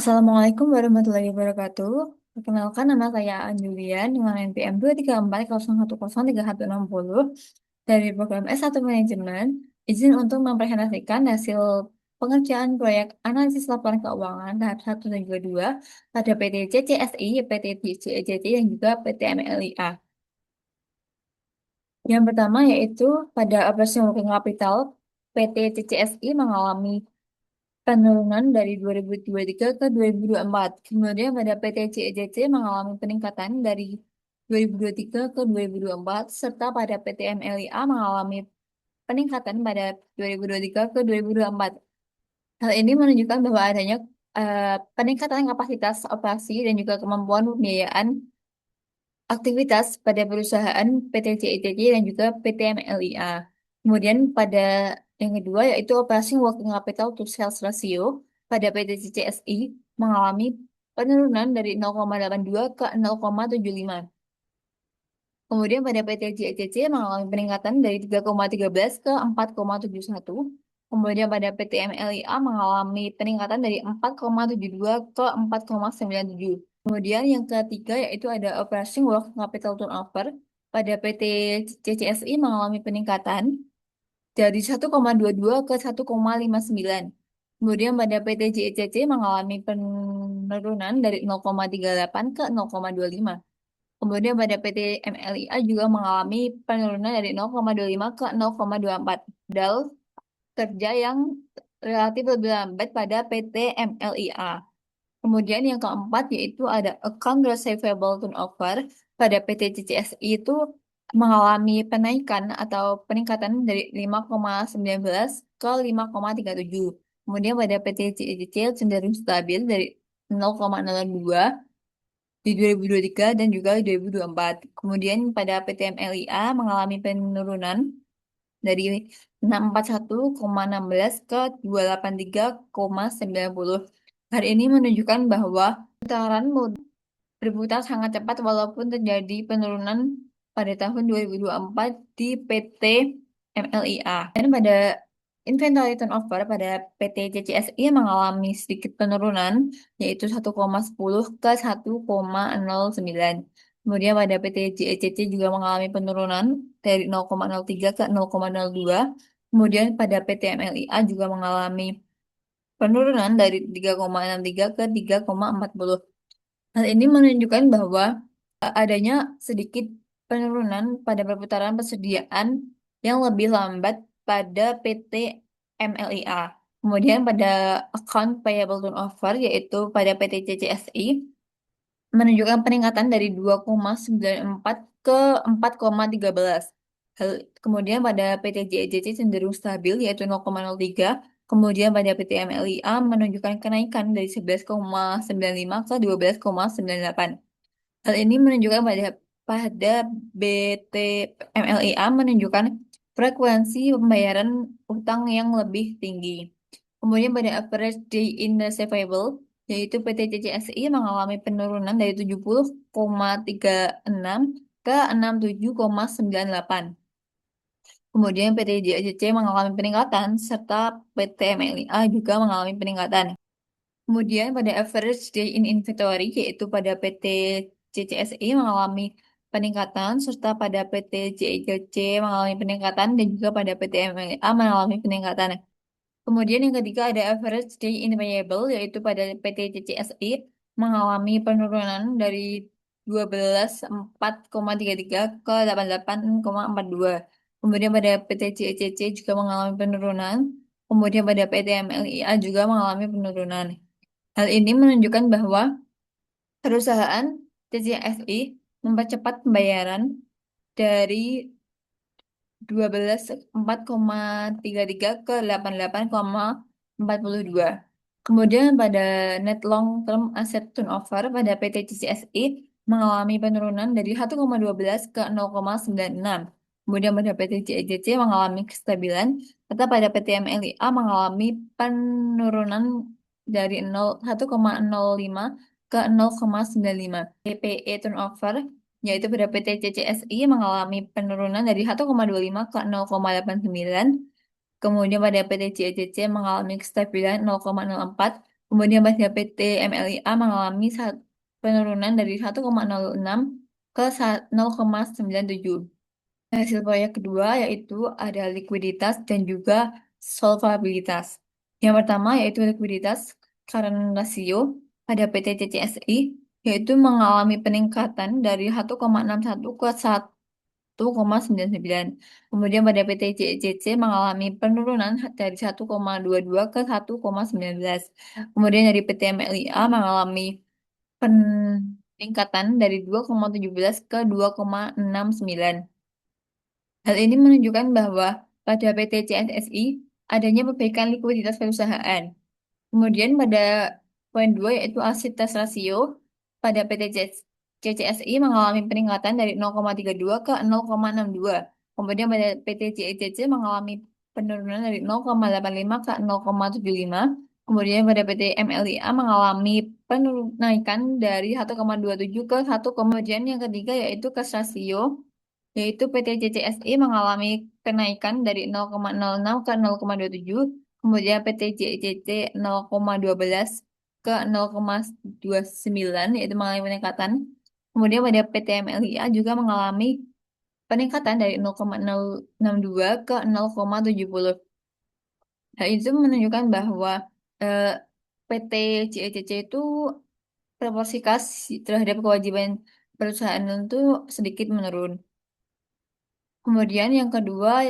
Assalamualaikum warahmatullahi wabarakatuh. Perkenalkan nama saya Anjulian dengan NPM 23401013160 dari program S1 Manajemen. Izin untuk mempresentasikan hasil pengerjaan proyek analisis laporan keuangan tahap 1 dan juga 2 pada PT CCSI, PT CCJT, dan juga PT MLIA. Yang pertama yaitu pada operasi working capital, PT CCSI mengalami penurunan dari 2023 ke 2024. Kemudian pada PT CEJC mengalami peningkatan dari 2023 ke 2024, serta pada PT MLIA mengalami peningkatan pada 2023 ke 2024. Hal ini menunjukkan bahwa adanya peningkatan kapasitas operasi dan juga kemampuan pembiayaan aktivitas pada perusahaan PT CECC dan juga PT MLIA. Kemudian pada yang kedua yaitu operasi working capital to sales ratio pada PT CCSI mengalami penurunan dari 0,82 ke 0,75. Kemudian pada PT JCC mengalami peningkatan dari 3,13 ke 4,71. Kemudian pada PT MLIA mengalami peningkatan dari 4,72 ke 4,97. Kemudian yang ketiga yaitu ada Operating Working Capital Turnover. Pada PT CCSI mengalami peningkatan dari 1,22 ke 1,59. Kemudian pada PT JCC mengalami penurunan dari 0,38 ke 0,25. Kemudian pada PT MLIA juga mengalami penurunan dari 0,25 ke 0,24. Padahal kerja yang relatif lebih lambat pada PT MLIA. Kemudian yang keempat yaitu ada account receivable turnover pada PT CCSI itu mengalami penaikan atau peningkatan dari 5,19 ke 5,37. Kemudian pada PT CCC cenderung stabil dari 0,02 di 2023 dan juga di 2024. Kemudian pada PT MLIA mengalami penurunan dari 641,16 ke 283,90. Hal ini menunjukkan bahwa putaran berputar sangat cepat walaupun terjadi penurunan pada tahun 2024 di PT MLIA. Dan pada inventory turnover pada PT CCSI mengalami sedikit penurunan yaitu 1,10 ke 1,09. Kemudian pada PT JECC juga mengalami penurunan dari 0,03 ke 0,02. Kemudian pada PT MLIA juga mengalami penurunan dari 3,63 ke 3,40. Hal ini menunjukkan bahwa adanya sedikit penurunan pada perputaran persediaan yang lebih lambat pada PT MLIA. Kemudian pada account payable turnover yaitu pada PT CCSI menunjukkan peningkatan dari 2,94 ke 4,13. Kemudian pada PT JEJC cenderung stabil yaitu 0,03. Kemudian pada PT MLIA menunjukkan kenaikan dari 11,95 ke 12,98. Hal ini menunjukkan pada BT MLIA menunjukkan frekuensi pembayaran utang yang lebih tinggi. Kemudian pada average day in receivable, yaitu PT CCSI mengalami penurunan dari 70,36 ke 67,98. Kemudian PT JACC mengalami peningkatan, serta PT MLIA juga mengalami peningkatan. Kemudian pada average day in inventory, yaitu pada PT CCSI mengalami peningkatan, serta pada PT JIJC mengalami peningkatan, dan juga pada PT MLA mengalami peningkatan. Kemudian yang ketiga ada average day in payable, yaitu pada PT CCSI mengalami penurunan dari 12,4,33 ke 88,42. Kemudian pada PT JIJC juga mengalami penurunan. Kemudian pada PT MLIA juga mengalami penurunan. Hal ini menunjukkan bahwa perusahaan CCSI mempercepat pembayaran dari 12,4,33 ke 88,42. Kemudian pada net long term asset turnover pada PT CCSI mengalami penurunan dari 1,12 ke 0,96. Kemudian pada PT JEJC mengalami kestabilan, serta pada PT MLIA mengalami penurunan dari 1,05 ke 0,95. PPE turnover yaitu pada PT CCSI mengalami penurunan dari 1,25 ke 0,89. Kemudian pada PT JCC mengalami kestabilan 0,04. Kemudian pada PT MLIA mengalami penurunan dari 1,06 ke 0,97. Hasil proyek kedua yaitu ada likuiditas dan juga solvabilitas. Yang pertama yaitu likuiditas current ratio pada PT CCSI yaitu mengalami peningkatan dari 1,61 ke 1,99. Kemudian pada PT JCC mengalami penurunan dari 1,22 ke 1,19. Kemudian dari PT MLIA mengalami peningkatan dari 2,17 ke 2,69. Hal ini menunjukkan bahwa pada PT CSSI adanya perbaikan likuiditas perusahaan. Kemudian pada poin 2 yaitu aset tes rasio pada PT CCSI mengalami peningkatan dari 0,32 ke 0,62. Kemudian pada PT JECC mengalami penurunan dari 0,85 ke 0,75. Kemudian pada PT MLIA mengalami penaikan dari 1,27 ke 1, kemudian yang ketiga yaitu cash ratio yaitu PT JCSI mengalami kenaikan dari 0,06 ke 0,27, kemudian PT JCC 0,12 ke 0,29 yaitu mengalami peningkatan. Kemudian pada PT MLIA juga mengalami peningkatan dari 0,062 ke 0,70. Hal itu menunjukkan bahwa eh, PT JCC itu proporsi kas terhadap kewajiban perusahaan itu sedikit menurun. Kemudian yang kedua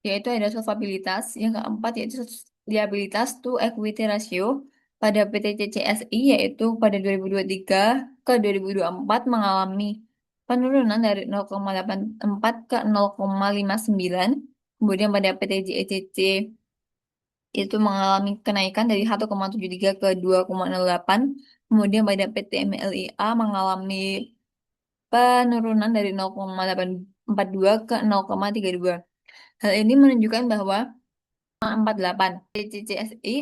yaitu ada solvabilitas, yang keempat yaitu liabilitas to equity ratio pada PT CCSI yaitu pada 2023 ke 2024 mengalami penurunan dari 0,84 ke 0,59. Kemudian pada PT JECC itu mengalami kenaikan dari 1,73 ke 2,08. Kemudian pada PT MLIA mengalami penurunan dari 0,842 ke 0,32. Hal ini menunjukkan bahwa 48 CCSI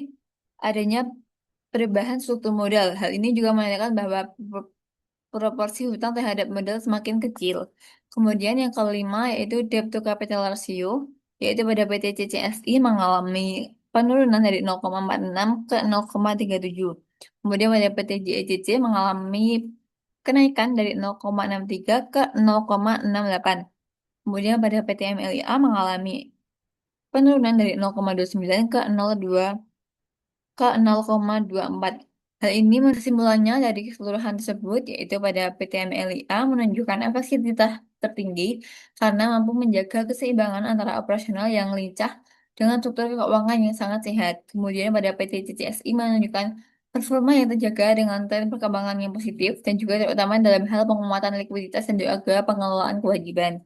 adanya perubahan struktur modal. Hal ini juga menandakan bahwa proporsi hutang terhadap modal semakin kecil. Kemudian yang kelima yaitu debt to capital ratio, yaitu pada PT CCSI mengalami penurunan dari 0,46 ke 0,37. Kemudian pada PT JECC mengalami kenaikan dari 0,63 ke 0,68. Kemudian pada PT MLIA mengalami penurunan dari 0,29 ke 0,2 ke 0,24. Hal ini kesimpulannya dari keseluruhan tersebut yaitu pada PTM LIA menunjukkan efektivitas tertinggi karena mampu menjaga keseimbangan antara operasional yang lincah dengan struktur keuangan yang sangat sehat. Kemudian pada PT CCSI menunjukkan performa yang terjaga dengan tren perkembangan yang positif dan juga terutama dalam hal penguatan likuiditas dan juga pengelolaan kewajiban.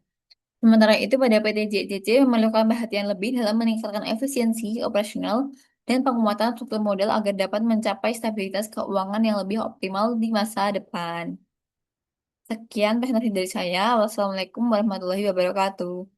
Sementara itu, pada PT JCC memerlukan perhatian lebih dalam meningkatkan efisiensi operasional dan penguatan struktur modal agar dapat mencapai stabilitas keuangan yang lebih optimal di masa depan. Sekian presentasi dari saya. Wassalamualaikum warahmatullahi wabarakatuh.